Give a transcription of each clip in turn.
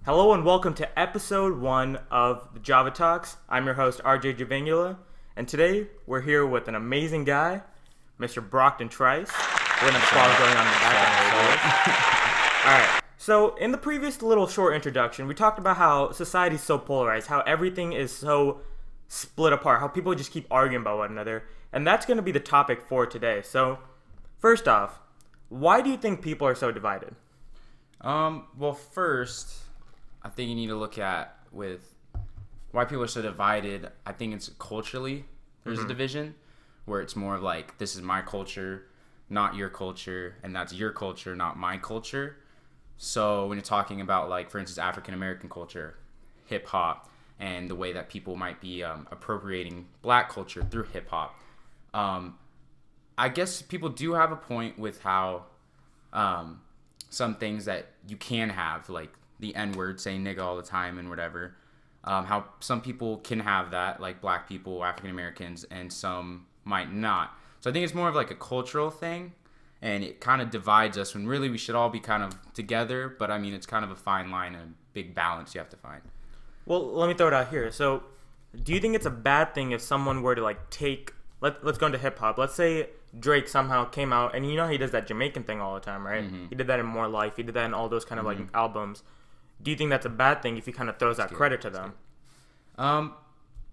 Hello and welcome to episode 1 of the Java Talks. I'm your host, RJ Javangula, and today we're here with an amazing guy, Mr. Brock Trice. We're going to have applause going on in the background. Alright, so in the previous little short introduction, we talked about how society's so polarized, how everything is so split apart, how people just keep arguing about one another, and that's going to be the topic for today. So, first off, why do you think people are so divided? Well, first, I think you need to look at with why people are so divided. I think it's culturally there's a division where it's more of like, this is my culture, not your culture, and that's your culture, not my culture. So when you're talking about, like, for instance, African American culture, hip hop, and the way that people might be appropriating black culture through hip hop, I guess people do have a point with how some things that you can have, like the N-word, saying nigga all the time and whatever, how some people can have that, like black people, African Americans, and some might not. So I think it's more of like a cultural thing, and it kind of divides us when really we should all be kind of together. But I mean, it's kind of a fine line, a big balance you have to find. Well, let me throw it out here. So, do you think it's a bad thing if someone were to like take, let's go into hip hop. Let's say Drake somehow came out, and you know he does that Jamaican thing all the time, right? He did that in More Life. He did that in all those kind of like albums. Do you think that's a bad thing if he kind of throws that credit to them?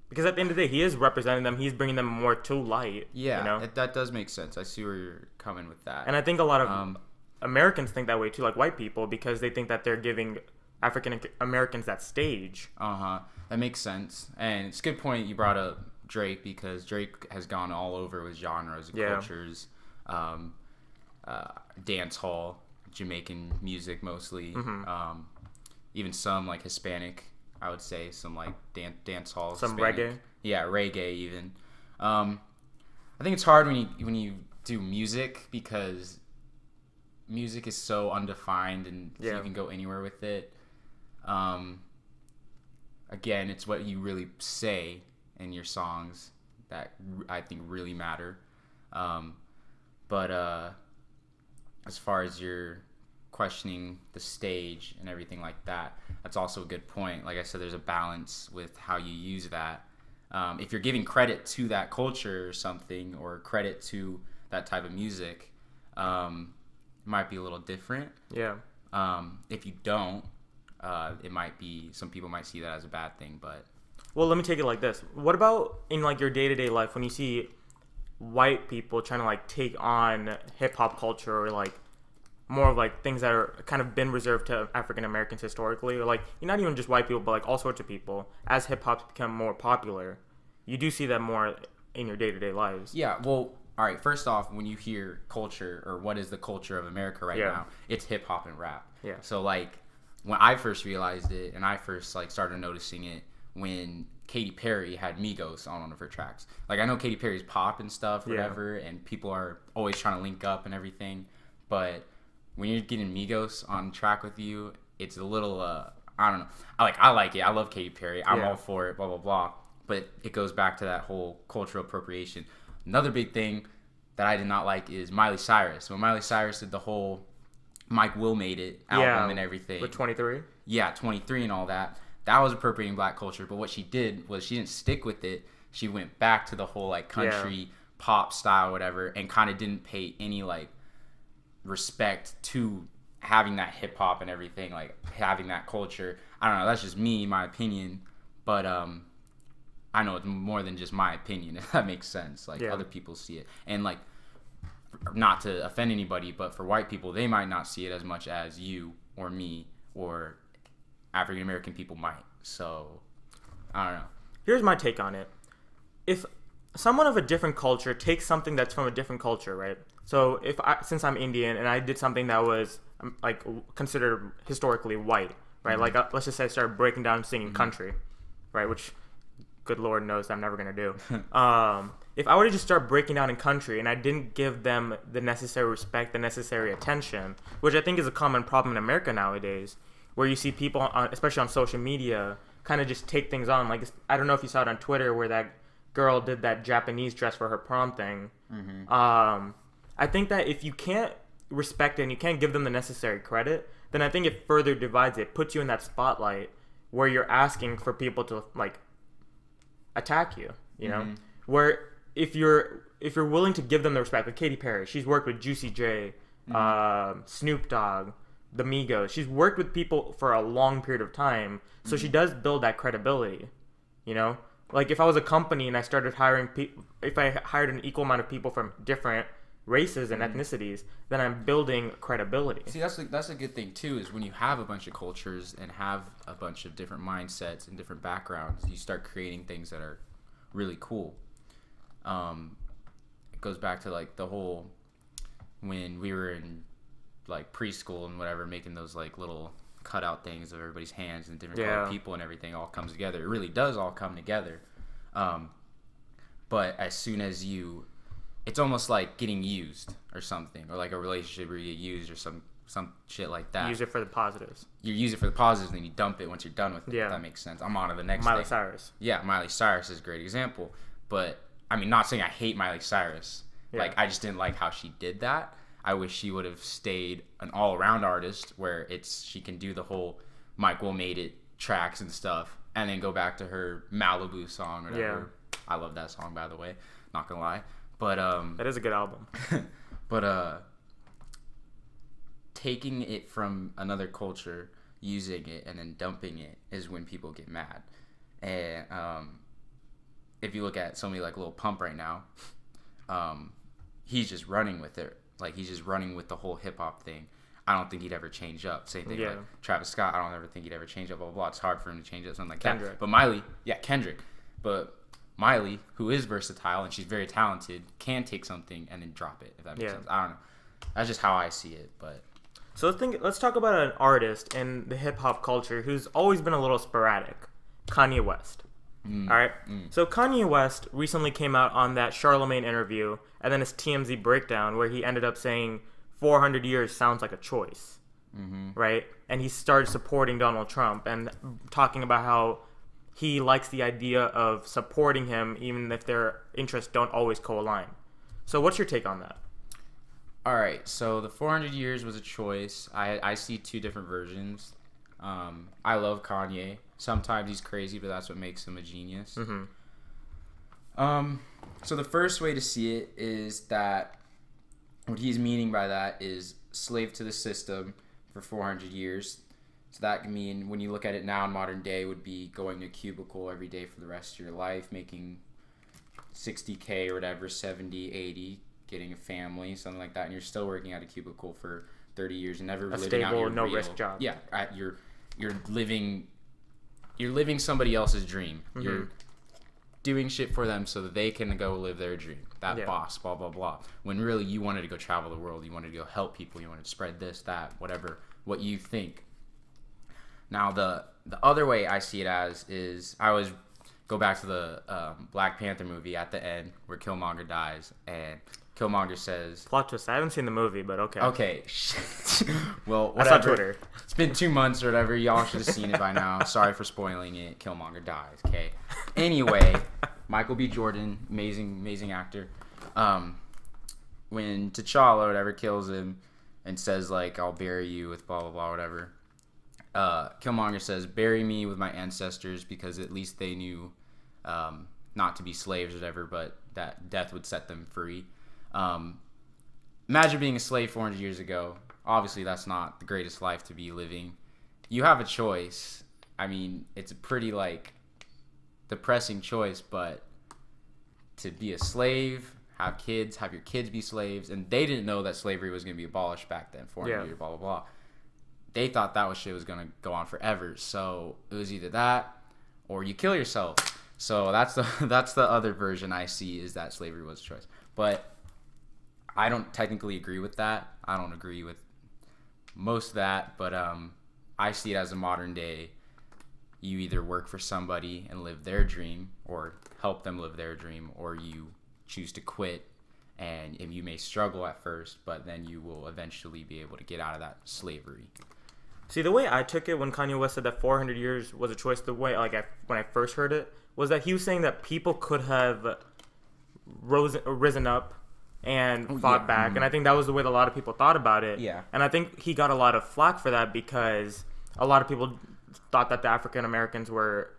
Because at the end of the day, he is representing them. He's bringing them more to light. Yeah, you know? that does make sense. I see where you're coming with that. And I think a lot of Americans think that way too, like white people, because they think that they're giving African Americans that stage. That makes sense. And it's a good point you brought up Drake, because Drake has gone all over with genres and cultures, dance hall, Jamaican music mostly, even some like Hispanic, I would say, some like dance hall, some Hispanic. reggae. Yeah, reggae even. I think it's hard when you do music, because music is so undefined and you can go anywhere with it. Again, it's what you really say in your songs that I think really matter. But as far as your questioning the stage and everything like that, that's also a good point. Like I said, there's a balance with how you use that. If you're giving credit to that culture or something, or credit to that type of music, it might be a little different. If you don't, it might be, some people might see that as a bad thing. But well, let me take it like this. What about in like your day-to-day life when you see white people trying to like take on hip-hop culture, or like more of like things that are kind of been reserved to African Americans historically, or like not even just white people, but like all sorts of people, as hip-hop's become more popular? You do see that more in your day-to-day lives. Yeah, well, all right, first off, when you hear culture, or what is the culture of America right now, it's hip-hop and rap. So like when I first realized it, and I first like started noticing it, when Katy Perry had Migos on one of her tracks. Like, I know Katy Perry's pop and stuff, whatever, and people are always trying to link up and everything, but when you're getting Migos on track with you, it's a little, I don't know. I like it. I love Katy Perry. I'm all for it, blah, blah, blah. But it goes back to that whole cultural appropriation. Another big thing that I did not like is Miley Cyrus. When Miley Cyrus did the whole Mike Will Made It album and everything. With 23? Yeah, 23 and all that. That was appropriating black culture. But what she did was she didn't stick with it. She went back to the whole like country pop style, whatever, and kind of didn't pay any like respect to having that hip hop and everything, like having that culture. I don't know. That's just me, my opinion. But I know it's more than just my opinion, if that makes sense. Like other people see it, and like, not to offend anybody, but for white people, they might not see it as much as you or me or African American people might. So I don't know. Here's my take on it. If someone of a different culture takes something that's from a different culture, right? So since I'm Indian and I did something that was like considered historically white, right? Like let's just say I started breaking down singing country, right? Which, good Lord knows I'm never gonna do. If I were to just start breaking down in country and I didn't give them the necessary respect, the necessary attention, which I think is a common problem in America nowadays, where you see people, especially on social media, kind of just take things on. Like, I don't know if you saw it on Twitter where that girl did that Japanese dress for her prom thing. I think that if you can't respect it and you can't give them the necessary credit, then I think it further divides it, puts you in that spotlight where you're asking for people to like attack you, you know? Where if you're willing to give them the respect, like Katy Perry, she's worked with Juicy J, Snoop Dogg, the Migos. She's worked with people for a long period of time, so she does build that credibility, you know? Like if I was a company and I started hiring people, if I hired an equal amount of people from different races and ethnicities, then I'm building credibility. See, that's a good thing too, is when you have a bunch of cultures and have a bunch of different mindsets and different backgrounds, you start creating things that are really cool. It goes back to like the whole, when we were in like preschool and whatever, making those like little cutout things of everybody's hands and different colored people and everything all comes together. It really does all come together. But as soon as it's almost like getting used or something, or like a relationship where you get used or some shit like that. Use it for the positives. You use it for the positives and then you dump it once you're done with it. Yeah. If that makes sense. I'm on to the next Miley thing. Cyrus. Yeah, Miley Cyrus is a great example. But, I mean, not saying I hate Miley Cyrus. Yeah. Like, I just didn't like how she did that. I wish she would have stayed an all-around artist where she can do the whole Mike Will Made It tracks and stuff and then go back to her Malibu song or whatever. Yeah. I love that song, by the way. Not gonna lie. But, that is a good album. But, taking it from another culture, using it, and then dumping it is when people get mad. And, if you look at somebody like Lil Pump right now, he's just running with it. Like, he's just running with the whole hip-hop thing. I don't think he'd ever change up. Same thing like Travis Scott. I don't ever think he'd ever change up, blah, blah, blah. It's hard for him to change up, something like Kendrick. that. But Kendrick. But Miley, who is versatile and she's very talented, can take something and then drop it, if that makes sense. I don't know. That's just how I see it, but... So let's talk about an artist in the hip-hop culture who's always been a little sporadic. Kanye West. All right? So Kanye West recently came out on that Charlemagne interview and then his TMZ breakdown where he ended up saying 400 years sounds like a choice, right? And he started supporting Donald Trump and talking about how he likes the idea of supporting him even if their interests don't always co-align. So what's your take on that? All right, so the 400 years was a choice. I see two different versions. I love Kanye. Sometimes he's crazy, but that's what makes him a genius. So the first way to see it is that what he's meaning by that is slave to the system for 400 years. So that can mean, when you look at it now in modern day, would be going to a cubicle every day for the rest of your life, making $60K or whatever, 70, 80, getting a family, something like that, and you're still working at a cubicle for 30 years and never living stable, out your no risk job. Yeah, you're living somebody else's dream. You're doing shit for them so that they can go live their dream. That boss, blah, blah, blah. When really you wanted to go travel the world. You wanted to go help people. You wanted to spread this, that, whatever, what you think. Now, the other way I see it as is, I always go back to the Black Panther movie at the end where Killmonger dies and Killmonger says... Plot twist. I haven't seen the movie, but okay. Okay. Well, whatever. I saw Twitter. It's been 2 months or whatever. Y'all should have seen it by now. Sorry for spoiling it. Killmonger dies, okay? Anyway, Michael B. Jordan, amazing actor. When T'Challa or whatever kills him and says, like, I'll bury you with blah, blah, blah, whatever, Killmonger says, bury me with my ancestors because at least they knew not to be slaves or whatever, but that death would set them free. Imagine being a slave 400 years ago. Obviously, that's not the greatest life to be living. You have a choice. I mean, it's a pretty, like, depressing choice, but to be a slave, have kids, have your kids be slaves, and they didn't know that slavery was going to be abolished back then, 400 years, blah, blah, blah. They thought that shit was going to go on forever, so it was either that or you kill yourself. So that's the other version I see, is that slavery was a choice. But I don't technically agree with that. I don't agree with most of that, but I see it as a modern day. You either work for somebody and live their dream or help them live their dream, or you choose to quit, and you may struggle at first, but then you will eventually be able to get out of that slavery. See, the way I took it when Kanye West said that 400 years was a choice, the way when I first heard it, was that he was saying that people could have risen up and fought back. And I think that was the way that a lot of people thought about it. Yeah. And I think he got a lot of flack for that because a lot of people thought that the African Americans were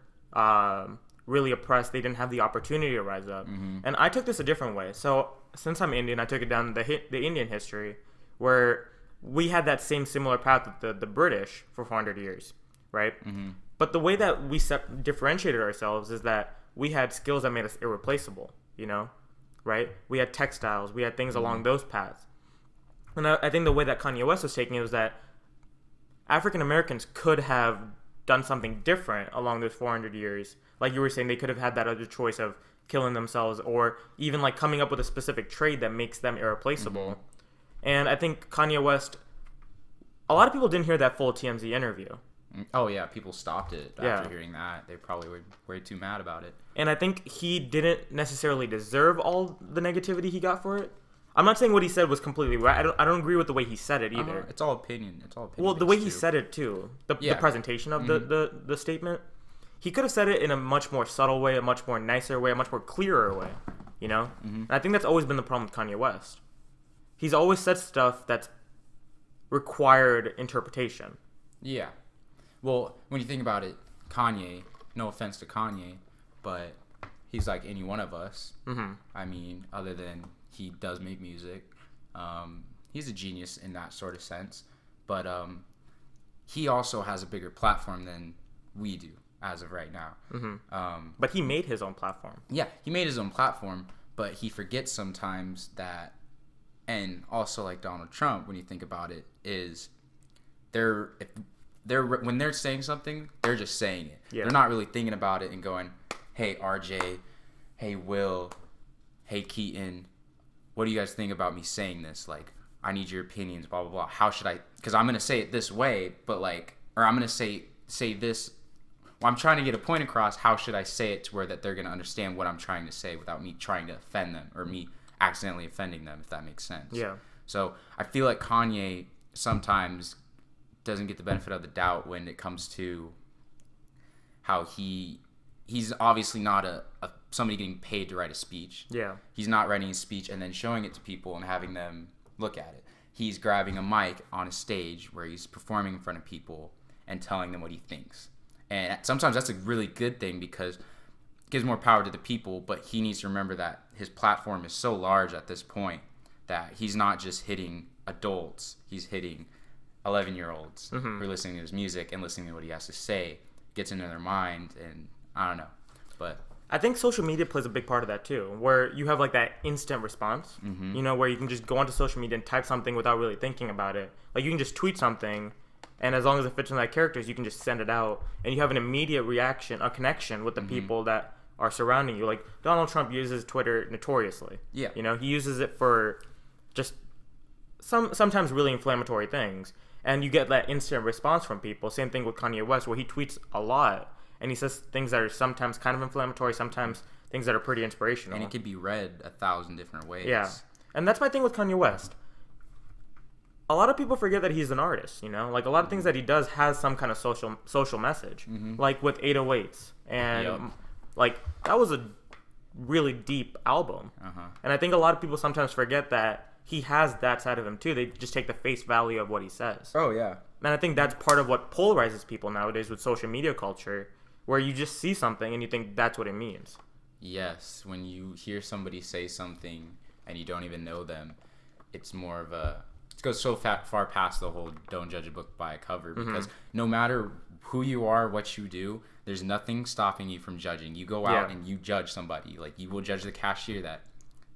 really oppressed. They didn't have the opportunity to rise up. And I took this a different way. So since I'm Indian, I took it down the Indian history, where we had that similar path with the British for 400 years, right? But the way that we differentiated ourselves is that we had skills that made us irreplaceable, you know, right? We had textiles, we had things along those paths. And I think the way that Kanye West was taking it was that African Americans could have done something different along those 400 years. Like you were saying, they could have had that other choice of killing themselves, or even like coming up with a specific trade that makes them irreplaceable. And I think Kanye West, a lot of people didn't hear that full TMZ interview. Oh yeah, people stopped it after hearing that. They probably were way too mad about it. And I think he didn't necessarily deserve all the negativity he got for it. I'm not saying what he said was completely right. I don't agree with the way he said it either. It's all opinion. Well, the way he said it too, the presentation of the statement, he could have said it in a much more subtle way, a much more nicer way, a much more clearer way. You know, and I think that's always been the problem with Kanye West. He's always said stuff that's required interpretation. Yeah. Well, when you think about it, Kanye, no offense to Kanye, but he's like any one of us. I mean, other than he does make music. He's a genius in that sort of sense. But he also has a bigger platform than we do as of right now. But he made his own platform. Yeah, he made his own platform, but he forgets sometimes that, and also like Donald Trump, when you think about it, is when they're saying something, they're just saying it. Yeah. They're not really thinking about it and going, hey, RJ, hey, Will, hey, Keaton, what do you guys think about me saying this? Like, I need your opinions, blah, blah, blah. How should I, because I'm going to say it this way, but like, or I'm going to say this. Well, I'm trying to get a point across. How should I say it to where that they're going to understand what I'm trying to say without me trying to offend them or me accidentally offending them, if that makes sense. Yeah. So I feel like Kanye sometimes doesn't get the benefit of the doubt when it comes to how he's obviously not somebody getting paid to write a speech. Yeah. He's not writing a speech and then showing it to people and having them look at it. He's grabbing a mic on a stage where he's performing in front of people and telling them what he thinks. And sometimes that's a really good thing because it gives more power to the people, but he needs to remember that his platform is so large at this point that he's not just hitting adults, he's hitting 11-year-olds who are listening to his music and listening to what he has to say, gets into their mind, and I don't know. But I think social media plays a big part of that too, where you have like that instant response, you know, where you can just go onto social media and type something without really thinking about it. Like you can just tweet something, and as long as it fits in that characters, you can just send it out, and you have an immediate reaction, a connection with the people that are surrounding you. Like Donald Trump uses Twitter notoriously. Yeah. You know, he uses it for just sometimes really inflammatory things. And you get that instant response from people. Same thing with Kanye West, where he tweets a lot. And he says things that are sometimes kind of inflammatory, sometimes things that are pretty inspirational. And it could be read 1,000 different ways. Yeah. And that's my thing with Kanye West. A lot of people forget that he's an artist, you know? Like, a lot of things that he does has some kind of social message. Like with 808s. And, like, that was a really deep album. And I think a lot of people sometimes forget that he has that side of him too. They just take the face value of what he says. Oh, yeah. And I think that's part of what polarizes people nowadays with social media culture, where you just see something and you think that's what it means. Yes. When you hear somebody say something and you don't even know them, it's more of a... It goes so far past the whole don't judge a book by a cover, because no matter who you are, what you do, there's nothing stopping you from judging. You go out and you judge somebody. Like, you will judge the cashier that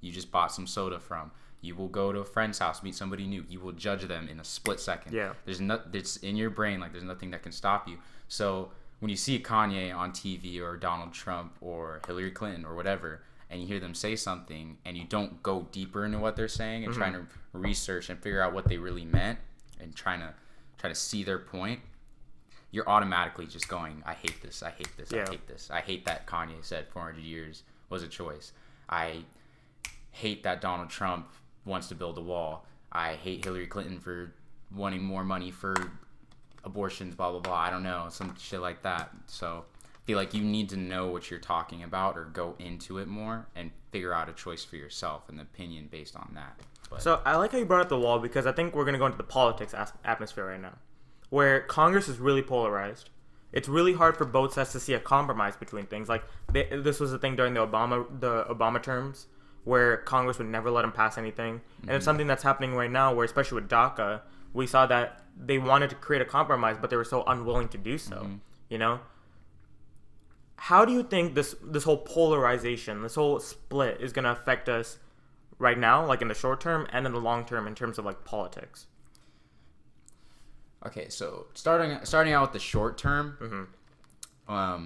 you just bought some soda from. You will go to a friend's house, meet somebody new. You will judge them in a split second. Yeah. It's in your brain. Like, there's nothing that can stop you. So when you see Kanye on TV or Donald Trump or Hillary Clinton or whatever, and you hear them say something and you don't go deeper into what they're saying and trying to research and figure out what they really meant and trying to see their point, you're automatically just going, I hate this, I hate this, I hate this. I hate that Kanye said 400 years was a choice. I hate that Donald Trump wants to build a wall. I hate Hillary Clinton for wanting more money for abortions, blah, blah, blah. I don't know, some shit like that. So feel like you need to know what you're talking about or go into it more and figure out a choice for yourself and the opinion based on that. But, so I like how you brought up the wall, because I think we're going to go into the politics atmosphere right now, where Congress is really polarized. It's really hard for both sides to see a compromise between things. Like, this was the thing during the Obama terms, where Congress would never let them pass anything. And it's something that's happening right now, where especially with DACA, we saw that they wanted to create a compromise, but they were so unwilling to do so. You know, how do you think this whole polarization, this whole split, is going to affect us right now, like in the short term and in the long term, in terms of like politics? Okay, so starting out with the short term, I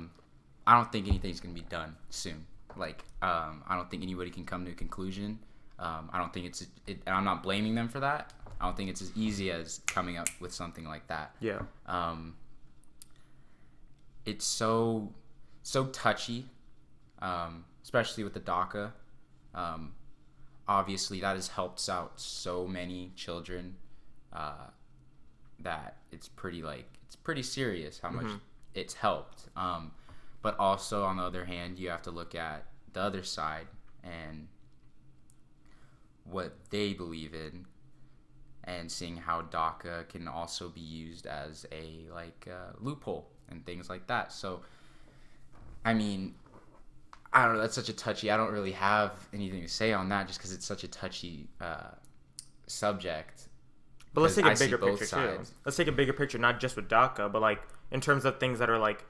don't think anything's gonna be done soon. Like, I don't think anybody can come to a conclusion. I don't think and I'm not blaming them for that. I don't think it's as easy as coming up with something like that. Yeah. It's so touchy, especially with the DACA. Obviously, that has helped out so many children. That it's pretty serious how much it's helped. But also, on the other hand, you have to look at the other side and what they believe in, and seeing how DACA can also be used as a loophole and things like that. So, I mean, I don't know. That's such a touchy. I don't really have anything to say on that, just because it's such a touchy subject. But let's take a bigger picture too. Let's take a bigger picture, not just with DACA, but like in terms of things that are like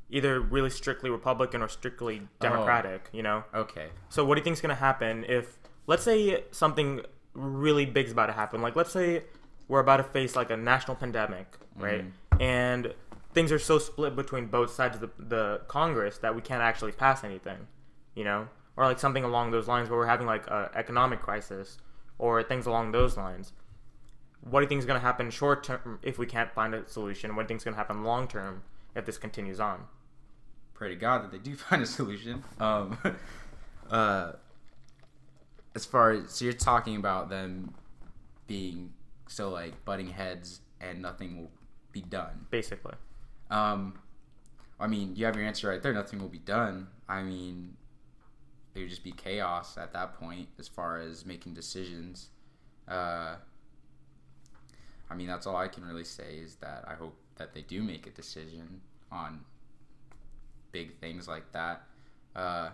either really strictly Republican or strictly Democratic, you know? Okay. So what do you think is going to happen if, let's say something really big is about to happen? Like, let's say we're about to face like a national pandemic, right? And things are so split between both sides of the Congress that we can't actually pass anything, you know? Or like something along those lines, where we're having like an economic crisis or things along those lines. What do you think is going to happen short term if we can't find a solution? What do you think is going to happen long term if this continues on? Pray to God that they do find a solution. As far as, so you're talking about them being so like butting heads and nothing will be done. Basically. I mean, you have your answer right there. Nothing will be done. I mean, it would just be chaos at that point as far as making decisions. I mean, that's all I can really say, is that I hope that they do make a decision on big things like that. I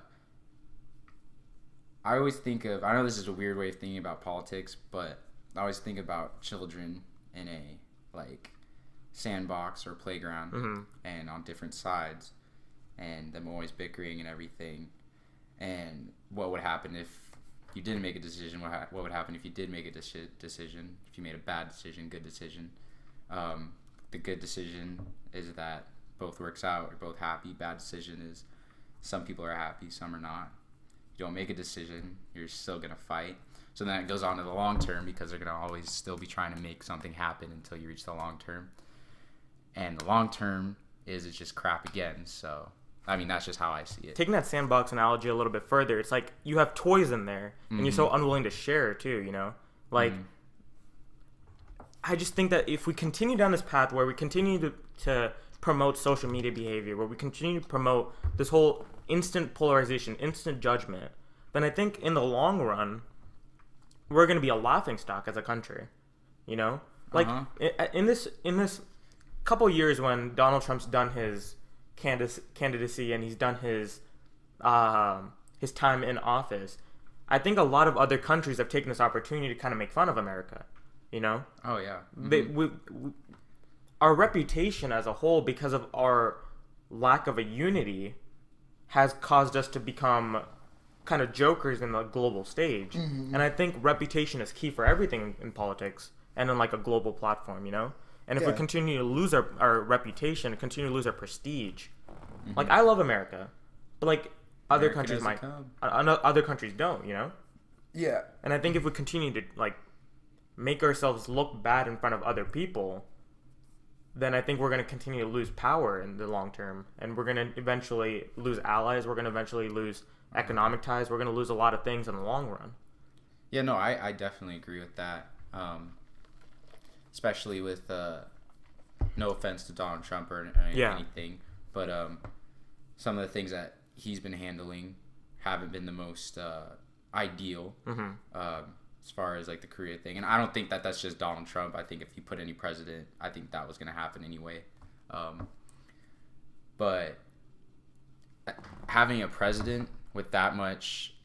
always think of, I know this is a weird way of thinking about politics, but I always think about children in a like sandbox or playground and on different sides, and them always bickering and everything. And what would happen if you didn't make a decision? What would happen if you did make a decision? If you made a bad decision, good decision. The good decision is that both works out, or both happy. Bad decision is some people are happy, some are not. You don't make a decision, you're still going to fight. So then it goes on to the long term, because they're going to always still be trying to make something happen until you reach the long term. And the long term is it's just crap again. So, I mean, that's just how I see it. Taking that sandbox analogy a little bit further, it's like you have toys in there, and you're so unwilling to share too, you know? Like, I just think that if we continue down this path where we continue to promote social media behavior, where we continue to promote this whole instant polarization, instant judgment, then I think in the long run, we're going to be a laughingstock as a country, you know? Like, in this couple years when Donald Trump's done his candidacy and he's done his time in office, I think a lot of other countries have taken this opportunity to kind of make fun of America, you know? Oh, yeah. Our reputation as a whole, because of our lack of a unity, has caused us to become kind of jokers in the global stage. And I think reputation is key for everything in politics and in like a global platform, you know? And if we continue to lose our reputation, continue to lose our prestige, like, I love America, but like other countries might, other countries don't, you know? Yeah. And I think if we continue to like make ourselves look bad in front of other people, then I think we're going to continue to lose power in the long term, and we're going to eventually lose allies. We're going to eventually lose economic ties. We're going to lose a lot of things in the long run. Yeah, no, I definitely agree with that. Especially with no offense to Donald Trump or anything, but some of the things that he's been handling haven't been the most ideal as far as like the Korea thing. And I don't think that that's just Donald Trump. I think if you put any president, I think that was going to happen anyway. But having a president with that much,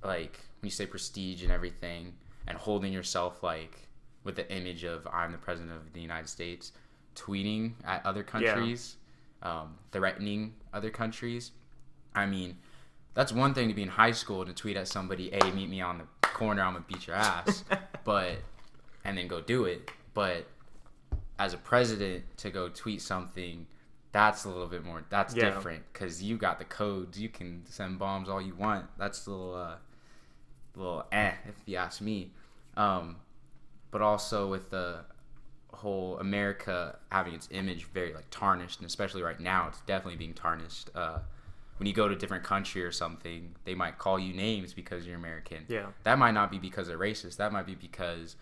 like, when you say prestige and everything, and holding yourself like with the image of I'm the president of the United States, tweeting at other countries, threatening other countries. I mean, that's one thing to be in high school and to tweet at somebody, hey, meet me on the corner, I'm gonna beat your ass, and then go do it. But as a president, to go tweet something, that's a little bit more, that's different, because you got the codes, you can send bombs all you want. That's a little if you ask me. But also with the whole America having its image very like tarnished, and especially right now it's definitely being tarnished. When you go to a different country or something, they might call you names because you're American. Yeah, that might not be because they're racist. That might be because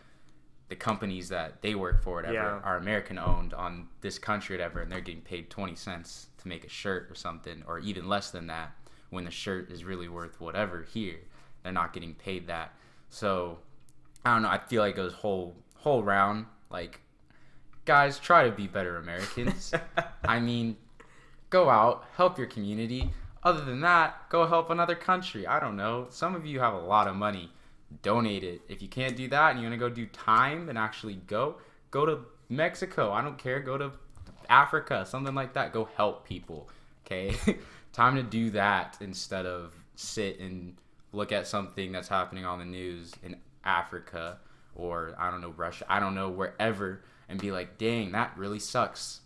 the companies that they work for, whatever, are American owned on this country, whatever, and they're getting paid 20 cents to make a shirt or something, or even less than that, when the shirt is really worth whatever here. They're not getting paid that. So I don't know, I feel like it goes whole round. Like, guys, try to be better Americans. I mean, go out, help your community. Other than that, go help another country. I don't know. Some of you have a lot of money. Donate it. If you can't do that and you want to go do time and actually go to Mexico. I don't care. Go to Africa, something like that. Go help people, okay? Time to do that instead of sit and look at something that's happening on the news in Africa or, I don't know, Russia. I don't know, wherever, and be like, dang, that really sucks.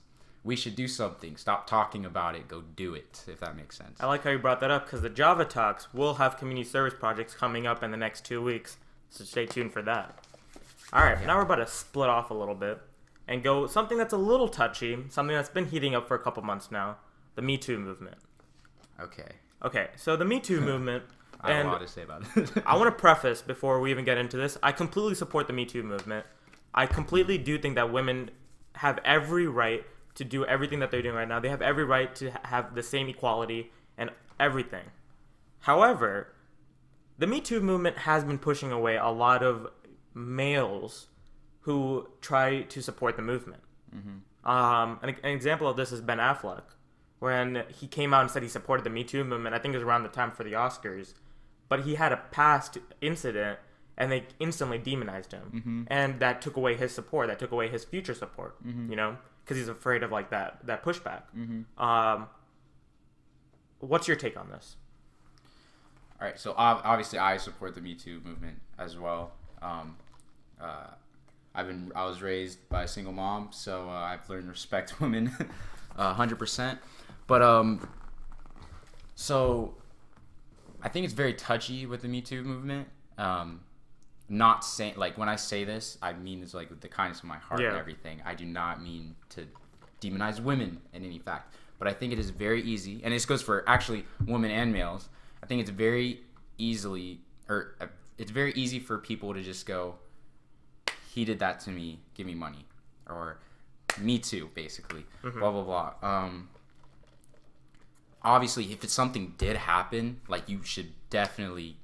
We should do something. Stop talking about it. Go do it, if that makes sense. I like how you brought that up, because the Java Talks will have community service projects coming up in the next 2 weeks, so stay tuned for that. All right, now we're about to split off a little bit and go something that's a little touchy, something that's been heating up for a couple months now, the Me Too movement. Okay, so the Me Too movement... I have a lot to say about it. I want to preface, before we even get into this, I completely support the Me Too movement. I completely do think that women have every right to do everything that they're doing right now. They have every right to have the same equality and everything. However, the Me Too movement has been pushing away a lot of males who try to support the movement. An example of this is Ben Affleck, when he came out and said he supported the Me Too movement. I think it was around the time for the Oscars, but he had a past incident and they instantly demonized him, and that took away his support, that took away his future support, you know, because he's afraid of like that pushback. What's your take on this? All right, so obviously I support the Me Too movement as well. I was raised by a single mom, so I've learned to respect women 100%. But so I think it's very touchy with the Me Too movement. Not saying, like, when I say this, I mean this like with the kindness of my heart and everything. I do not mean to demonize women in any fact, but I think it is very easy, and this goes for actually women and males. I think it's very easy for people to just go, he did that to me, give me money, or me too, basically, blah blah blah. Obviously, if it's something did happen, like, you should definitely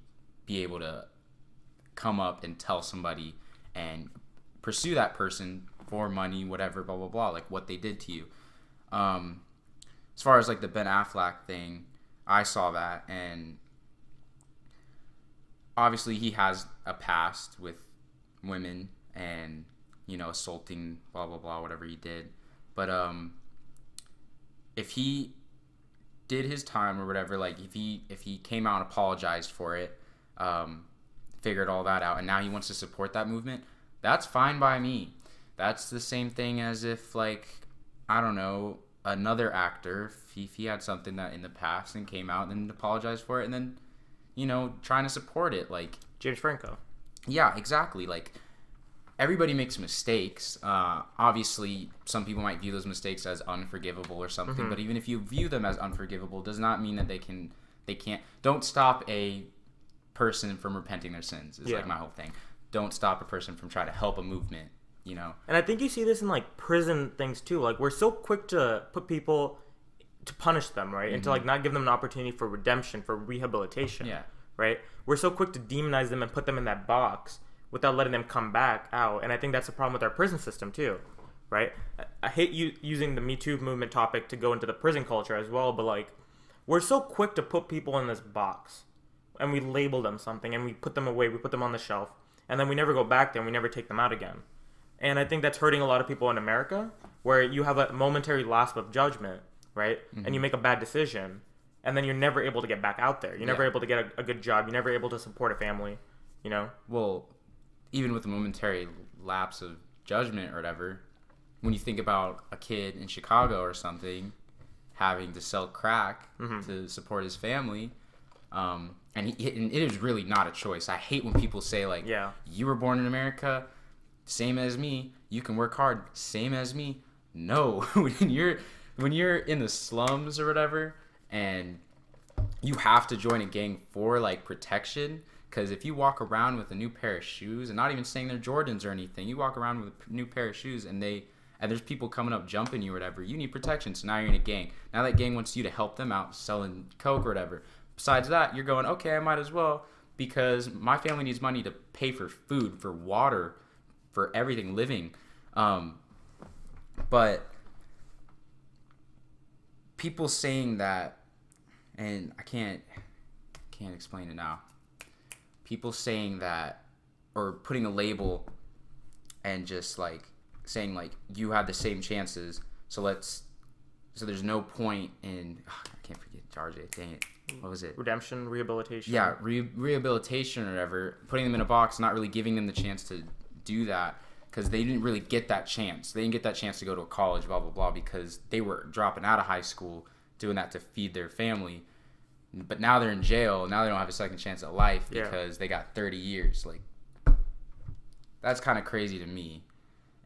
be able to come up and tell somebody and pursue that person for money, whatever, blah blah blah, like what they did to you. As far as like the Ben Affleck thing, I saw that, and obviously he has a past with women and, you know, assaulting, blah blah blah, whatever he did. But if he did his time or whatever, like if he came out and apologized for it, figured all that out, and now he wants to support that movement, that's fine by me. That's the same thing as if, like, I don't know, another actor, if he had something that in the past and came out and apologized for it, and then, you know, trying to support it, like James Franco. Yeah, exactly. Like, everybody makes mistakes. Obviously, some people might view those mistakes as unforgivable or something, but even if you view them as unforgivable, does not mean that they can't. Don't stop a person from repenting their sins, is like my whole thing. Don't stop a person from trying to help a movement, you know. And I think you see this in like prison things too. Like, we're so quick to put people to punish them, right? And to like not give them an opportunity for redemption, for rehabilitation. Yeah. Right? We're so quick to demonize them and put them in that box without letting them come back out. And I think that's the problem with our prison system too. Right? I hate using the Me Too movement topic to go into the prison culture as well, but like we're so quick to put people in this box and we label them something and we put them away, we put them on the shelf, and then we never go back there and we never take them out again. And I think that's hurting a lot of people in America, where you have a momentary lapse of judgment, right? And you make a bad decision, and then you're never able to get back out there. You're never able to get a good job. You're never able to support a family, you know? Well, even with a momentary lapse of judgment or whatever, when you think about a kid in Chicago or something having to sell crack to support his family, and it is really not a choice. I hate when people say, like, you were born in America, same as me, you can work hard, same as me. No, when you're in the slums or whatever, and you have to join a gang for like protection, because if you walk around with a new pair of shoes, and not even saying they're Jordans or anything, you walk around with a new pair of shoes and there's people coming up jumping you or whatever, you need protection. So now you're in a gang. Now that gang wants you to help them out selling coke or whatever. Besides that, you're going, okay, I might as well, because my family needs money to pay for food, for water, for everything living. But people saying that, and I can't explain it now. People saying that, or putting a label and just like saying like you have the same chances, so there's no point in I can't forget RJ, dang it. What was it? Redemption, rehabilitation. Yeah, rehabilitation or whatever. Putting them in a box, not really giving them the chance to do that, because they didn't really get that chance. They didn't get that chance to go to a college, blah, blah, blah, because they were dropping out of high school, doing that to feed their family. But now they're in jail. Now they don't have a second chance at life because they got 30 years. Like, that's kind of crazy to me.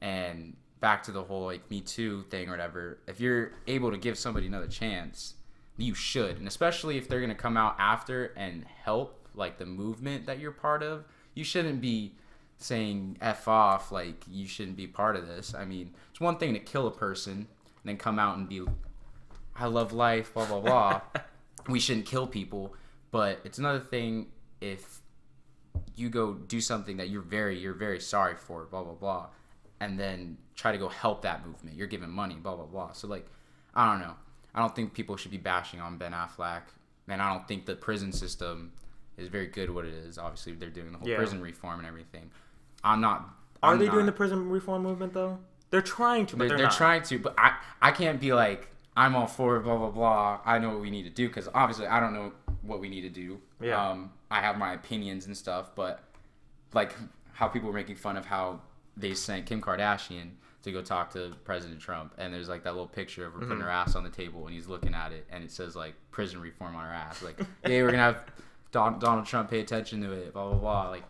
And back to the whole, like, Me Too thing or whatever. If you're able to give somebody another chance, you should. And especially if they're going to come out after and help, like, the movement that you're part of, you shouldn't be saying F off, like, you shouldn't be part of this. I mean, it's one thing to kill a person and then come out and be, I love life, blah, blah, blah. We shouldn't kill people. But it's another thing if you go do something that you're very sorry for, blah, blah, blah, and then try to go help that movement. You're giving money, blah, blah, blah. So, like, I don't know. I don't think people should be bashing on Ben Affleck. And I don't think the prison system is very good what it is. Obviously, they're doing the whole prison reform and everything. Are they doing the prison reform movement, though? They're trying to, but they're not. Trying to, but I can't be like, I'm all for it, blah, blah, blah. I know what we need to do, because obviously I don't know what we need to do. Yeah. I have my opinions and stuff, but like how people were making fun of how they sent Kim Kardashian to go talk to President Trump, and there's like that little picture of her putting her ass on the table and he's looking at it, and it says like prison reform on her ass, like, yeah, we're gonna have Donald Trump pay attention to it, blah, blah, blah. Like,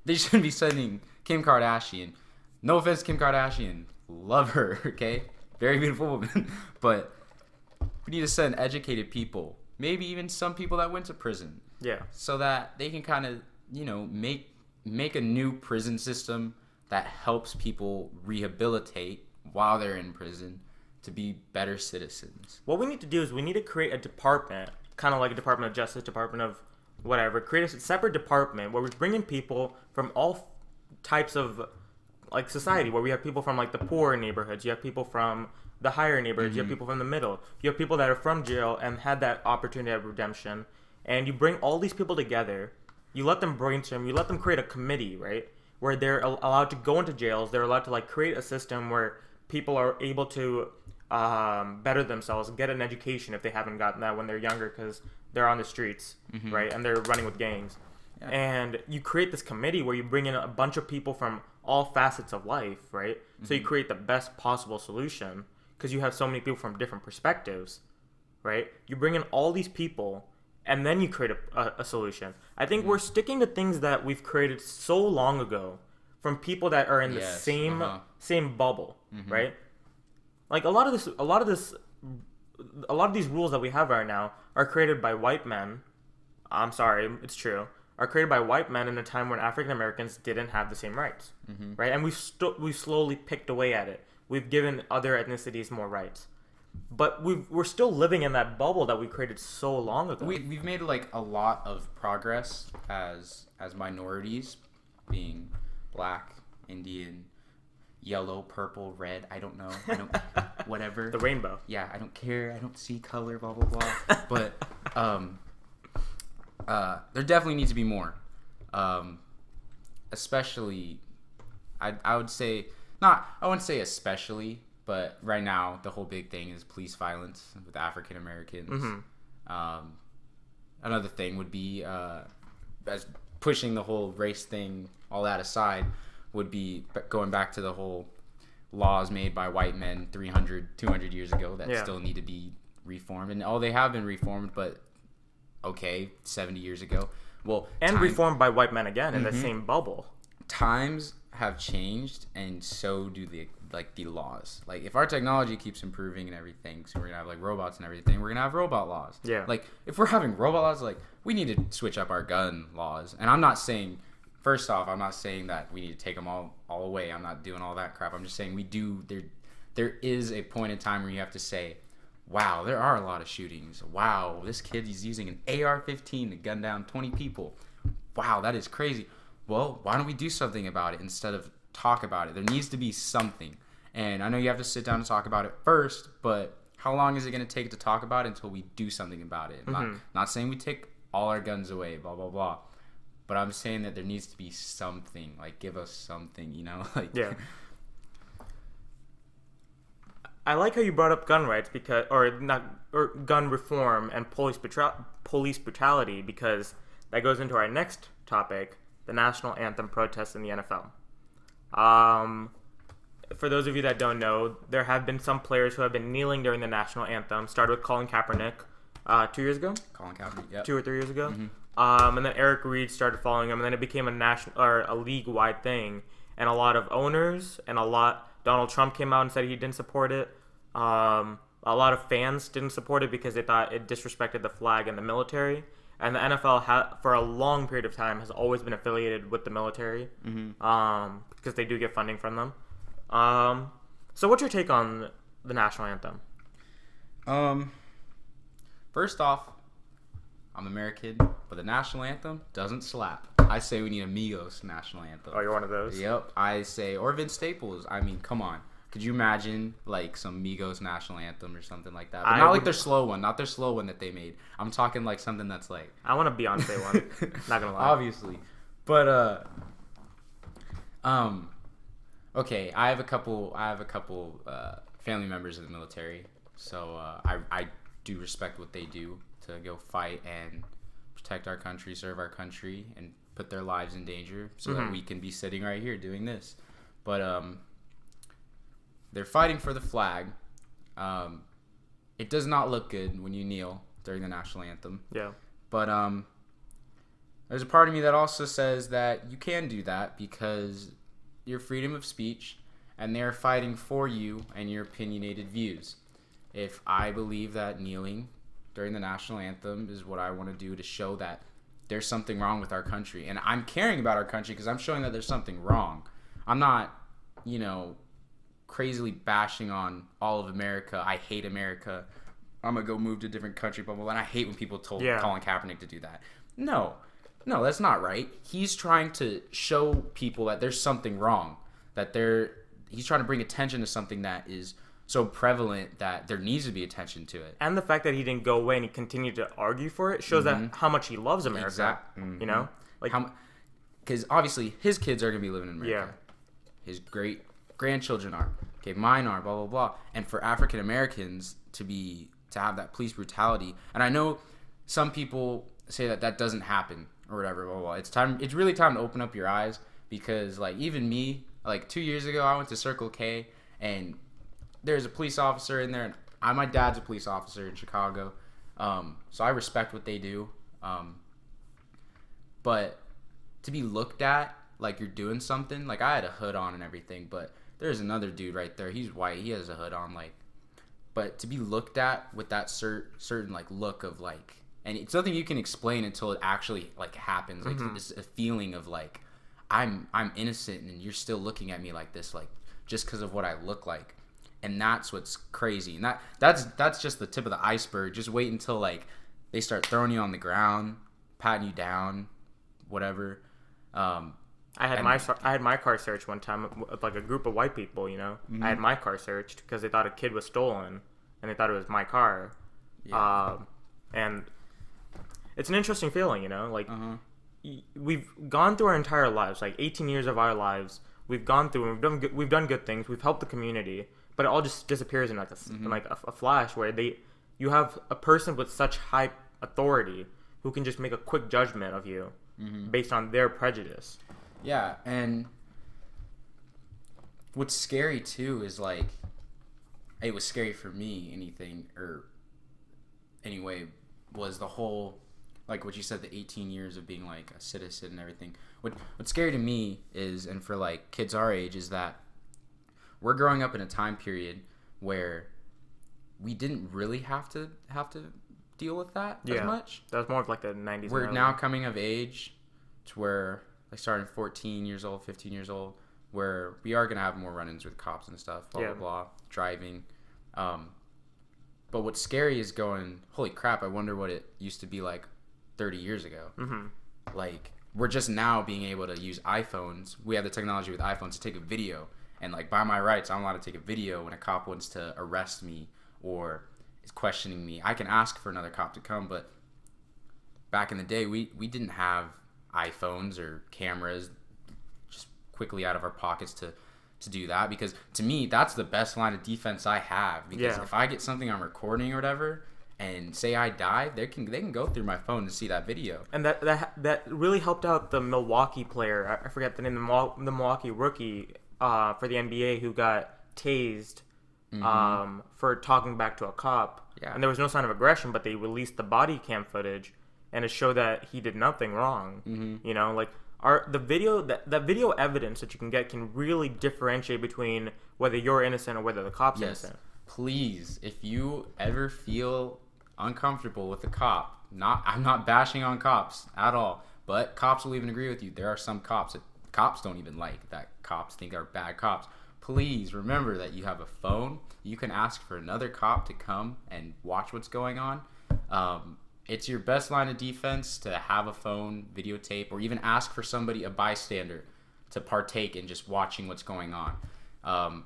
they shouldn't be sending Kim Kardashian. No offense, Kim Kardashian, love her, okay, very beautiful woman, but we need to send educated people, maybe even some people that went to prison, so that they can kind of, you know, make a new prison system that helps people rehabilitate while they're in prison to be better citizens. What we need to do is we need to create a department, kind of like a Department of Justice, Department of whatever, create a separate department where we bring in people from all types of like society, where we have people from like the poor neighborhoods, you have people from the higher neighborhoods, you have people from the middle, you have people that are from jail and had that opportunity of redemption, and you bring all these people together, you let them brainstorm, you let them create a committee, right, where they're allowed to go into jails, they're allowed to like create a system where people are able to better themselves, get an education if they haven't gotten that when they're younger, because they're on the streets, right, and they're running with gangs. And you create this committee where you bring in a bunch of people from all facets of life, right? So you create the best possible solution, because you have so many people from different perspectives, right? You bring in all these people, and then you create a solution. I think we're sticking to things that we've created so long ago from people that are in the same bubble, right? Like a lot of these rules that we have right now are created by white men. I'm sorry, it's true. Are created by white men in a time when African Americans didn't have the same rights, right? And we've slowly picked away at it. We've given other ethnicities more rights. but we're still living in that bubble that we created so long ago. We've made like a lot of progress as minorities, being black, Indian, yellow, purple, red. I don't know. Whatever. The rainbow. Yeah, I don't care. I don't see color. Blah blah blah. But there definitely needs to be more. Especially, I would say not. I wouldn't say especially. But right now, the whole big thing is police violence with African Americans. Mm-hmm. Another thing would be, as pushing the whole race thing, all that aside, would be going back to the whole laws made by white men 300, 200 years ago that still need to be reformed. And they have been reformed, but 70 years ago. Well, and reformed by white men again in the same bubble. Times have changed, and so do the laws. Like, if our technology keeps improving and everything, so we're gonna have like robots and everything, we're gonna have robot laws. Yeah. Like, if we're having robot laws, like, we need to switch up our gun laws. And I'm not saying, first off, I'm not saying that we need to take them all away. I'm not doing all that crap. I'm just saying there is a point in time where you have to say, wow, there are a lot of shootings. Wow, this kid is using an AR-15 to gun down 20 people. Wow, that is crazy. Well, why don't we do something about it instead of talk about it? There needs to be something. And I know you have to sit down and talk about it first, but how long is it going to take to talk about it until we do something about it? Not saying we take all our guns away, blah, blah, blah. But I'm saying that there needs to be something. Like, give us something, you know? Like, yeah. I like how you brought up gun rights or gun reform and police brutality, because that goes into our next topic, the National Anthem protests in the NFL. For those of you that don't know, there have been some players who have been kneeling during the National Anthem. Started with Colin Kaepernick 2 years ago? Colin Kaepernick, yeah. 2 or 3 years ago. Mm-hmm. And then Eric Reed started following him, and then it became a league-wide thing. And a lot of owners Donald Trump came out and said he didn't support it. A lot of fans didn't support it because they thought it disrespected the flag and the military. And the NFL, for a long period of time, has always been affiliated with the military, because they do get funding from them. So what's your take on the National Anthem? First off, I'm American, but the National Anthem doesn't slap. I say we need a Migos National Anthem. Oh, you're one of those? Yep. I say, or Vince Staples. I mean, come on. Could you imagine, like, some Migos National Anthem or something like that? But not like their slow one. Not their slow one that they made. I'm talking, like, something that's, like... I want a Beyonce one. Not gonna lie. Obviously. But, okay, I have a couple family members in the military. So, I do respect what they do to go fight and protect our country, serve our country, and put their lives in danger so that we can be sitting right here doing this. But, they're fighting for the flag. It does not look good when you kneel during the National Anthem. Yeah. But there's a part of me that also says that you can do that because your freedom of speech, and they're fighting for you and your opinionated views. If I believe that kneeling during the National Anthem is what I want to do to show that there's something wrong with our country, and I'm caring about our country because I'm showing that there's something wrong. I'm not, crazily bashing on all of America. I hate America. I'm going to go move to a different country, blah, blah, blah. And I hate when people told Colin Kaepernick to do that. No, that's not right. He's trying to show people that there's something wrong, that he's trying to bring attention to something that is so prevalent that there needs to be attention to it. And the fact that he didn't go away and he continued to argue for it shows that how much he loves America. Exactly. You know? Like, because obviously his kids are going to be living in America. Yeah. His great-grandchildren are. Okay, mine are, blah, blah, blah. And for African Americans to have that police brutality, and I know some people say that doesn't happen or whatever, blah, blah, blah. It's really time to open up your eyes, because, like, even me, like, 2 years ago, I went to Circle K, and there's a police officer in there, and my dad's a police officer in Chicago, so I respect what they do, but to be looked at like you're doing something, like, I had a hood on and everything, but there's another dude right there, he's white, he has a hood on, like, but to be looked at with that certain, like, look of, like, and it's nothing you can explain until it actually, like, happens, like, it's a feeling of, like, I'm innocent, and you're still looking at me like this, like, just because of what I look like. And that's what's crazy. And that's just the tip of the iceberg. Just wait until like they start throwing you on the ground, patting you down, whatever. I had my car searched one time with like a group of white people. You know, I had my car searched because they thought a kid was stolen and they thought it was my car. Yeah. And it's an interesting feeling, you know, like we've gone through our entire lives, like 18 years of our lives. We've gone through and we've done good things. We've helped the community, but it all just disappears in like a flash where you have a person with such high authority who can just make a quick judgment of you based on their prejudice. Yeah, and what's scary too is like, it was scary for me. Anyway, was the whole, like what you said, the 18 years of being like a citizen and everything. What's scary to me is, and for like kids our age, is that we're growing up in a time period where we didn't really have to deal with that as much. That was more of like the 90s. We're now coming of age to where, like, starting 14 years old, 15 years old, where we are going to have more run-ins with cops and stuff, blah, blah, blah, driving. But what's scary is going, holy crap, I wonder what it used to be like 30 years ago. Like, we're just now being able to use iPhones. We have the technology with iPhones to take a video. And, like, by my rights, I'm allowed to take a video when a cop wants to arrest me or is questioning me. I can ask for another cop to come, but back in the day, we didn't have iPhones or cameras just quickly out of our pockets to do that, because to me that's the best line of defense I have, because if I get something I'm recording or whatever and say I die, they can go through my phone and see that video. And that really helped out the Milwaukee player, I forget the name, the Milwaukee rookie for the NBA who got tased for talking back to a cop. And there was no sign of aggression, but they released the body cam footage and it showed that he did nothing wrong. You know, like the video evidence that you can get can really differentiate between whether you're innocent or whether the cop's innocent. Please, if you ever feel uncomfortable with a cop, I'm not bashing on cops at all, but cops will even agree with you. There are some cops that cops don't even like, that cops think are bad cops. Please remember that you have a phone. You can ask for another cop to come and watch what's going on. It's your best line of defense to have a phone, videotape, or even ask for somebody, a bystander, to partake in just watching what's going on.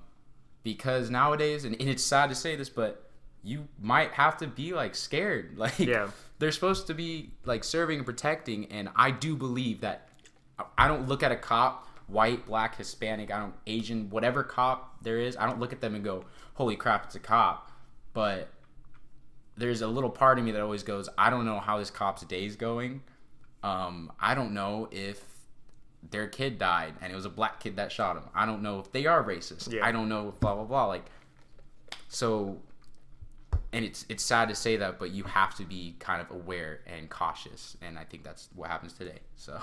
Because nowadays, and it's sad to say this, but you might have to be like scared. Like, they're supposed to be like serving and protecting, and I do believe that I don't look at a cop, white, black, Hispanic, Asian, whatever cop there is, I don't look at them and go, holy crap, it's a cop. But there's a little part of me that always goes, I don't know how this cop's day's going. I don't know if their kid died and it was a black kid that shot him. I don't know if they are racist. I don't know if blah, blah, blah. Like, so, and it's sad to say that, but you have to be kind of aware and cautious. And I think that's what happens today. So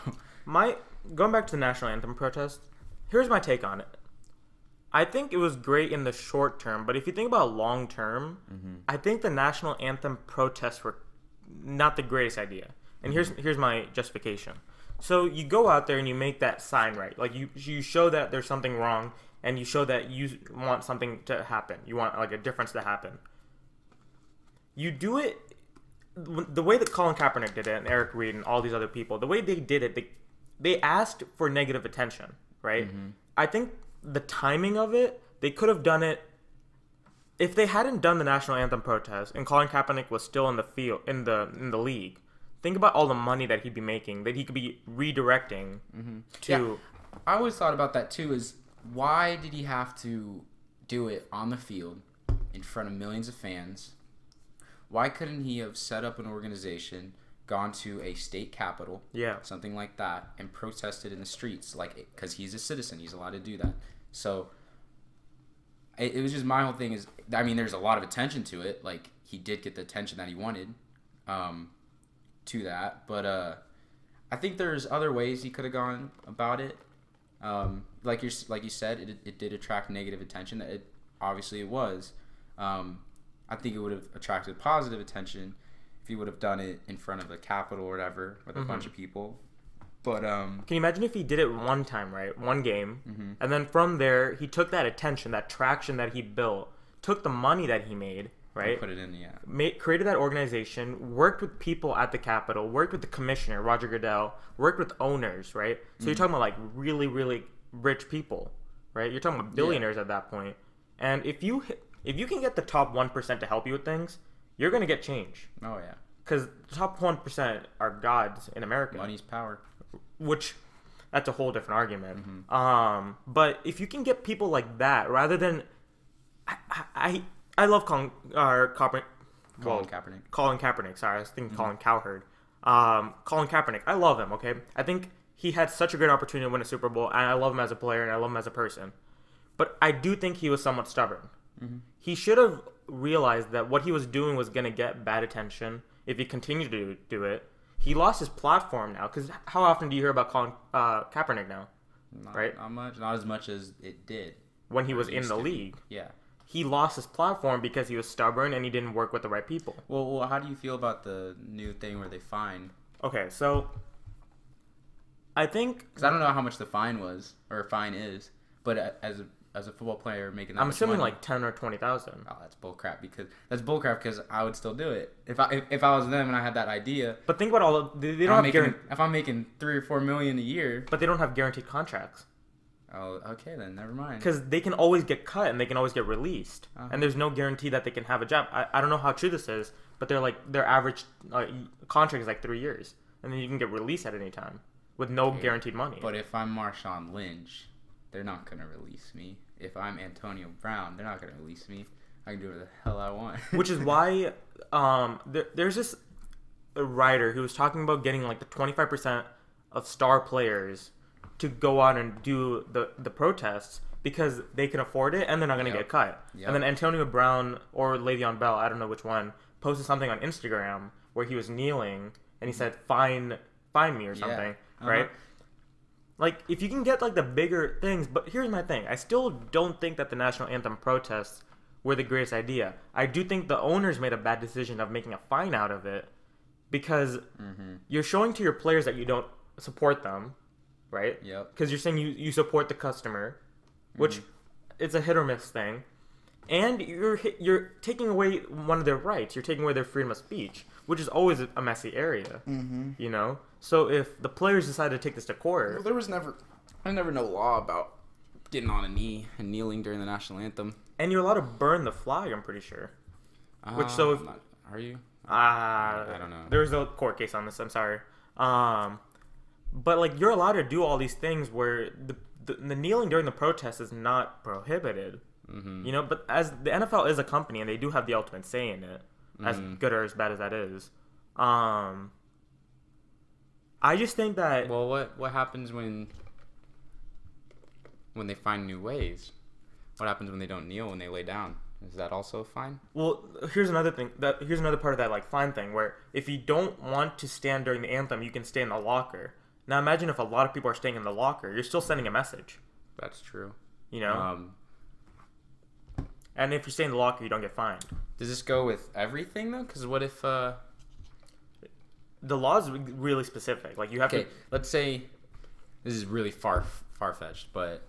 going back to the National Anthem protest, here's my take on it. I think it was great in the short term, but if you think about long term, I think the National Anthem protests were not the greatest idea. And here's my justification. So you go out there and you make that sign, right? Like you show that there's something wrong, and you show that you want something to happen. You want like a difference to happen. You do it the way that Colin Kaepernick did it, and Eric Reed and all these other people. The way they did it, they asked for negative attention, right? I think the timing of it, they could have done it if they hadn't done the National Anthem protest and Colin Kaepernick was still in the field, in the league. Think about all the money that he'd be making, that he could be redirecting to. Yeah. I always thought about that too, is why did he have to do it on the field in front of millions of fans? Why couldn't he have set up an organization, gone to a state capitol, something like that, and protested in the streets, like, because he's a citizen, he's allowed to do that. So it was just, my whole thing is, I mean, there's a lot of attention to it, like he did get the attention that he wanted to that, but I think there's other ways he could have gone about it. Like you said, it did attract negative attention. Obviously it was. I think it would have attracted positive attention if he would have done it in front of the Capitol or whatever with a bunch of people. But can you imagine if he did it one time, right? One game, and then from there he took that attention, that traction that he built took the money that he made, right? Put it in, Created that organization, worked with people at the Capitol, worked with the commissioner, Roger Goodell, worked with owners, right? So you're talking about like really, really rich people, right? You're talking about billionaires at that point. And if you can get the top 1% to help you with things, you're going to get change. Oh, yeah. Because the top 1% are gods in America. Money's power. Which, that's a whole different argument. But if you can get people like that, rather than... I love Colin Kaepernick. Sorry, I was thinking Colin Cowherd. Colin Kaepernick. I love him, okay? I think he had such a great opportunity to win a Super Bowl, and I love him as a player, and I love him as a person. But I do think he was somewhat stubborn. He should have realized that what he was doing was going to get bad attention if he continued to do it. He lost his platform now, because how often do you hear about Colin Kaepernick now? Not much. Not as much as it did. When he was in the league. Yeah. He lost his platform because he was stubborn and he didn't work with the right people. Well, how do you feel about the new thing where they fine? Okay, so I think... Because I don't know how much the fine is, but as a football player making that I'm much assuming money, like 10 or 20,000. Oh, that's bullcrap because I would still do it if I was them and I had that idea. But think about all they don't have if I'm making $3 or $4 million a year, but they don't have guaranteed contracts. Oh, okay then, never mind. Because they can always get cut and they can always get released, and there's no guarantee that they can have a job. I don't know how true this is, but their average contract is like 3 years, and then you can get released at any time with no guaranteed money. But if I'm Marshawn Lynch, they're not gonna release me. If I'm Antonio Brown, they're not gonna release me. I can do whatever the hell I want. Which is why there's this writer who was talking about getting like the 25% of star players to go out and do the protests because they can afford it and they're not going to get cut. And then Antonio Brown or Le'Veon Bell, I don't know which one, posted something on Instagram where he was kneeling and he said, fine me or something, right? Like, if you can get like the bigger things, but here's my thing. I still don't think that the National Anthem protests were the greatest idea. I do think the owners made a bad decision of making a fine out of it because you're showing to your players that you don't support them, right? Yep. Because you're saying you support the customer, which it's a hit or miss thing, and you're taking away one of their rights. You're taking away their freedom of speech, which is always a messy area. You know. So if the players decide to take this to court, well, there was never no law about getting on a knee and kneeling during the national anthem. And you're allowed to burn the flag. I'm pretty sure. Which so if are you? I don't know. There was a court case on this. I'm sorry. But like you're allowed to do all these things where the kneeling during the protest is not prohibited. You know, but as the NFL is a company and they do have the ultimate say in it, as good or as bad as that is. I just think that... Well, what happens when they find new ways? What happens when they don't kneel, when they lay down? Is that also fine? Well, here's another thing. Here's another part of that like fine thing where if you don't want to stand during the anthem, you can stay in the locker. Now imagine if a lot of people are staying in the locker. You're still sending a message. That's true. You know? And if you stay in the locker, you don't get fined. Does this go with everything, though? Because what if... The law is really specific. Like you have to. Let's say this is really far-fetched, but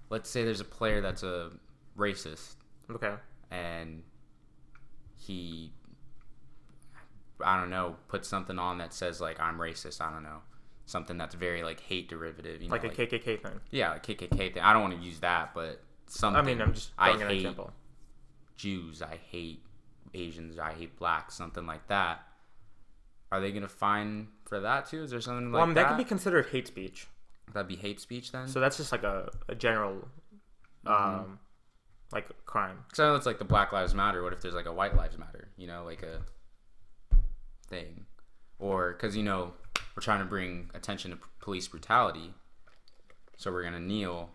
let's say there's a player that's a racist. Okay. And he, I don't know, puts something on that says like I'm racist. I don't know, something that's very like hate derivative. You know, like a KKK thing. Yeah, like KKK thing. I don't want to use that, but something. I mean, I'm just throwing an example. Jews. I hate Asians. I hate blacks. Something like that. Are they gonna fine for that too? Is there something like that? That could be considered hate speech. That'd be hate speech then. So that's just like a general, like crime. So it's like the Black Lives Matter. What if there's like a White Lives Matter? You know, like a thing, or because you know we're trying to bring attention to police brutality, so we're gonna kneel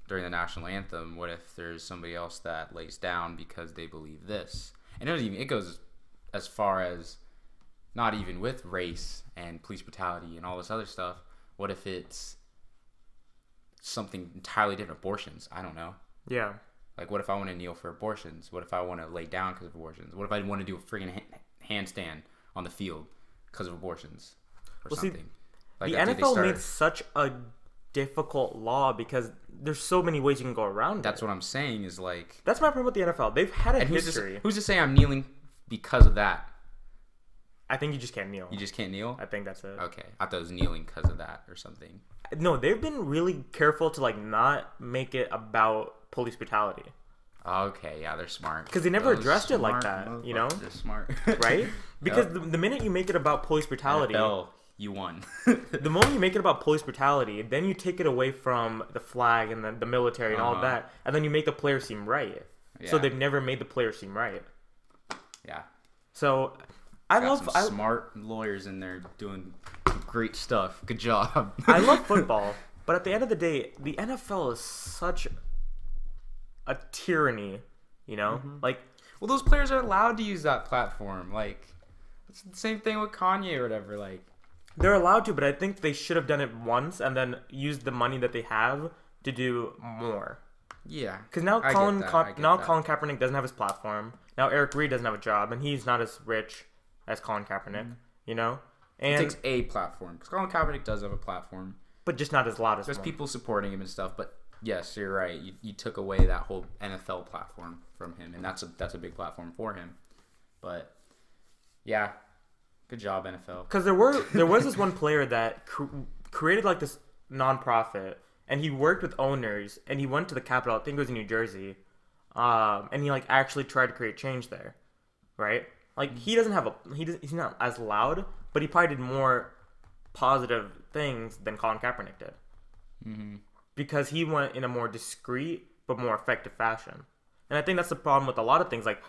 during the national anthem. What if there's somebody else that lays down because they believe this? And it goes as far as not even with race and police brutality and all this other stuff. What if it's something entirely different? Abortions. I don't know. Yeah. Like, what if I want to kneel for abortions? What if I want to lay down because of abortions? What if I want to do a friggin' handstand on the field because of abortions or something? See, like, the NFL made such a difficult law because there's so many ways you can go around That's it. what I'm saying is like... That's my problem with the NFL. They've had a And history. who's to say I'm kneeling because of that? I think you just can't kneel. You just can't kneel? I think that's it. Okay. I thought it was kneeling because of that or something. No, they've been really careful to like not make it about police brutality. Okay, yeah, they're smart. Because they never addressed it like that, you know? They're smart. Right? Because the minute you make it about police brutality... NFL, you won. The moment you make it about police brutality, then you take it away from the flag and the military and all of that, and then you make the players seem right. Yeah. So they've never made the players seem right. Yeah. So I Got love... some smart lawyers in there doing great stuff. Good job. I love football, but at the end of the day, the NFL is such a tyranny, you know? Like, well, those players are allowed to use that platform. Like, it's the same thing with Kanye or whatever. Like, they're allowed to, but I think they should have done it once and then used the money that they have to do more. yeah. Because now I Colin get that. Kaepernick doesn't have his platform. Now Eric Reid doesn't have a job, and he's not as rich as Colin Kaepernick, you know? It And takes a platform. Because Colin Kaepernick does have a platform. but just not as loud as There's one. people supporting him and stuff, but yes, you're right. You took away that whole NFL platform from him, and that's a big platform for him. But yeah, good job NFL. Because there was this one player that created like this nonprofit, and he worked with owners, and he went to the Capitol. I think it was in New Jersey, and he like actually tried to create change there, right? Like he doesn't have he's not as loud, but he probably did more positive things than Colin Kaepernick did, because he went in a more discreet but more effective fashion. And I think that's the problem with a lot of things. Like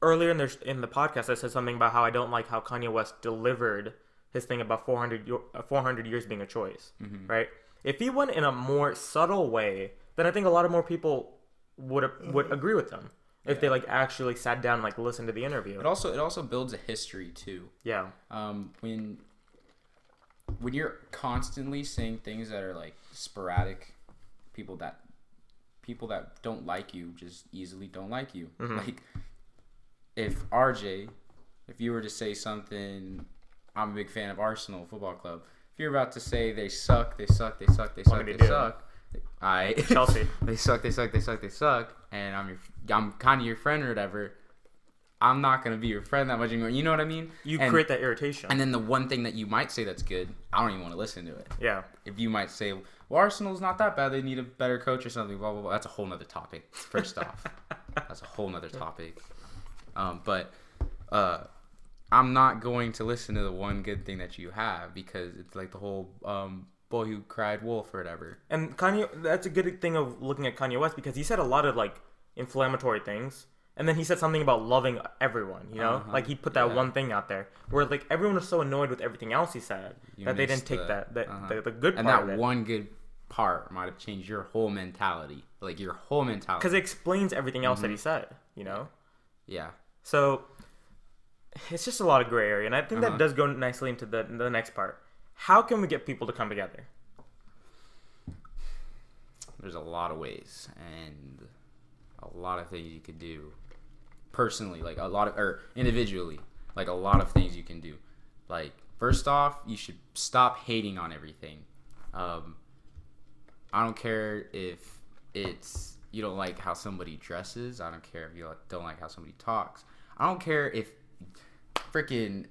earlier in the podcast, I said something about how I don't like how Kanye West delivered his thing about 400 years being a choice, right? If he went in a more subtle way, then I think a lot of more people would agree with him if they like actually sat down and like listened to the interview. It also builds a history too. Yeah. When you're constantly saying things that are like sporadic, people that don't like you just easily don't like you. Like if you were to say something, I'm a big fan of Arsenal Football Club. If you're about to say they suck, Chelsea. they suck, and I'm kind of your friend or whatever. I'm not gonna be your friend that much anymore. You know what I mean? You create that irritation. And then the one thing that you might say that's good, I don't even want to listen to it. Yeah. If you might say, well, Arsenal's not that bad, they need a better coach or something, blah, blah, blah. That's a whole nother topic, first off. That's a whole nother topic. But I'm not going to listen to the one good thing that you have because it's like the whole boy who cried wolf or whatever. And Kanye, that's a good thing of looking at Kanye West because he said a lot of like inflammatory things. And then he said something about loving everyone, you know? Like he put that one thing out there where like everyone was so annoyed with everything else he said that they didn't take the good part and that of it. one good part might have changed your whole mentality. Like your whole mentality. Because it explains everything else that he said, you know? Yeah. So it's just a lot of gray area. And I think that does go nicely into the next part. How can we get people to come together? There's a lot of ways and a lot of things you could do. Personally, like or individually, like a lot of things you can do. Like first off, you should stop hating on everything. I don't care if it's you don't like how somebody dresses. I don't care if you don't like how somebody talks. I don't care if freaking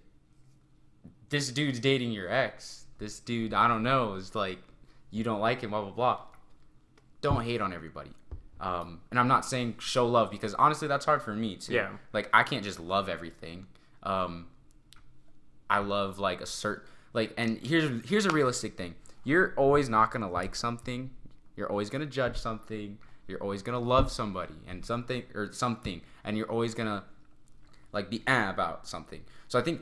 this dude's dating your ex. This dude, I don't know, is like you don't like him, blah blah blah. Don't hate on everybody. And I'm not saying show love because honestly that's hard for me too. Yeah. Like I can't just love everything. I love like a certain like and here's a realistic thing. You're always not gonna like something. You're always gonna judge something. You're always gonna love somebody and something and you're always gonna like be about something. So I think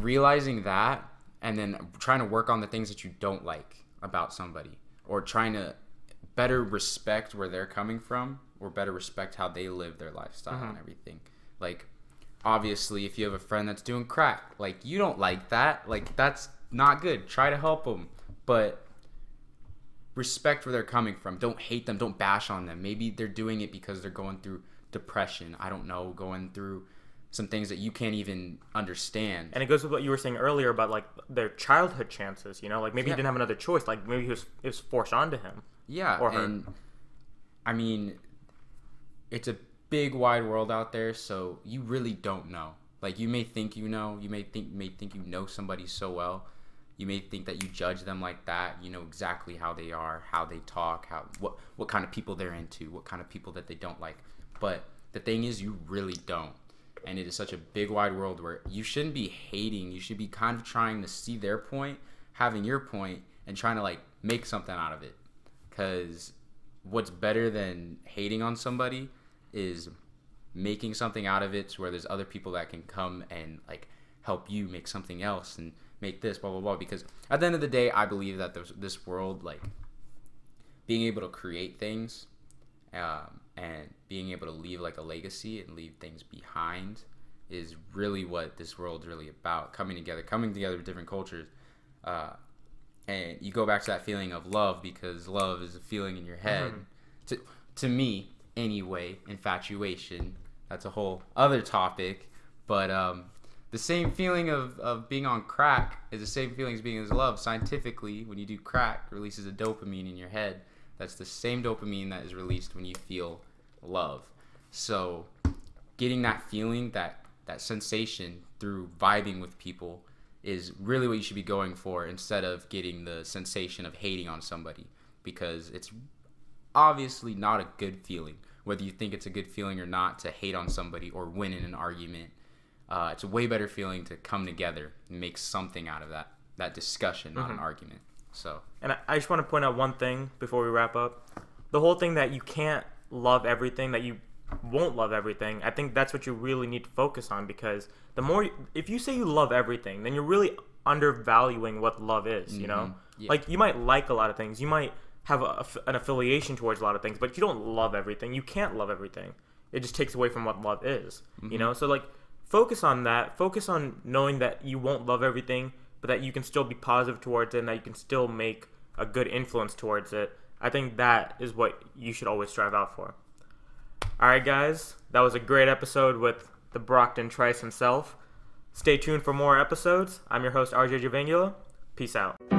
realizing that and then trying to work on the things that you don't like about somebody or trying to better respect where they're coming from or better respect how they live their lifestyle and everything. Like obviously if you have a friend that's doing crack, like you don't like that, like that's not good. Try to help them, but respect where they're coming from. Don't hate them, don't bash on them. Maybe they're doing it because they're going through depression, I don't know, going through some things that you can't even understand. And it goes with what you were saying earlier about like their childhood chances, you know, like maybe he didn't have another choice, like maybe it was forced onto him. Yeah, or her. And I mean, it's a big wide world out there, so you really don't know. Like you may think you know, you may think you know somebody so well. You may think that you judge them like that. You know exactly how they are, how they talk, what kind of people they're into, what kind of people that they don't like. But the thing is, you really don't. And it is such a big wide world where you shouldn't be hating. You should be kind of trying to see their point, having your point, and trying to like make something out of it. Because what's better than hating on somebody is making something out of it, to where there's other people that can come and like help you make something else and make this blah blah blah. Because at the end of the day, I believe that this world, like being able to create things and being able to leave like a legacy and leave things behind, is really what this world's really about. Coming together with different cultures, and you go back to that feeling of love, because love is a feeling in your head. To me anyway. Infatuation, that's a whole other topic, but the same feeling of being on crack is the same feeling as being in love. Scientifically, when you do crack, it releases a dopamine in your head. That's the same dopamine that is released when you feel love. So getting that feeling, that sensation through vibing with people, is really what you should be going for, instead of getting the sensation of hating on somebody, because it's obviously not a good feeling. Whether you think it's a good feeling or not to hate on somebody or win in an argument, it's a way better feeling to come together and make something out of that discussion, not an argument. So, and I just want to point out one thing before we wrap up. The whole thing that you can't love everything, that you won't love everything, I think that's what you really need to focus on, because the more, if you say you love everything, then you're really undervaluing what love is, you know? Yeah. Like, you might like a lot of things, you might have an affiliation towards a lot of things, but you don't love everything. You can't love everything. It just takes away from what love is, you know? So, like, focus on that. Focus on knowing that you won't love everything, but that you can still be positive towards it, and that you can still make a good influence towards it. I think that is what you should always strive out for. All right, guys. That was a great episode with the Brock Trice himself. Stay tuned for more episodes. I'm your host, RJ Javangula. Peace out.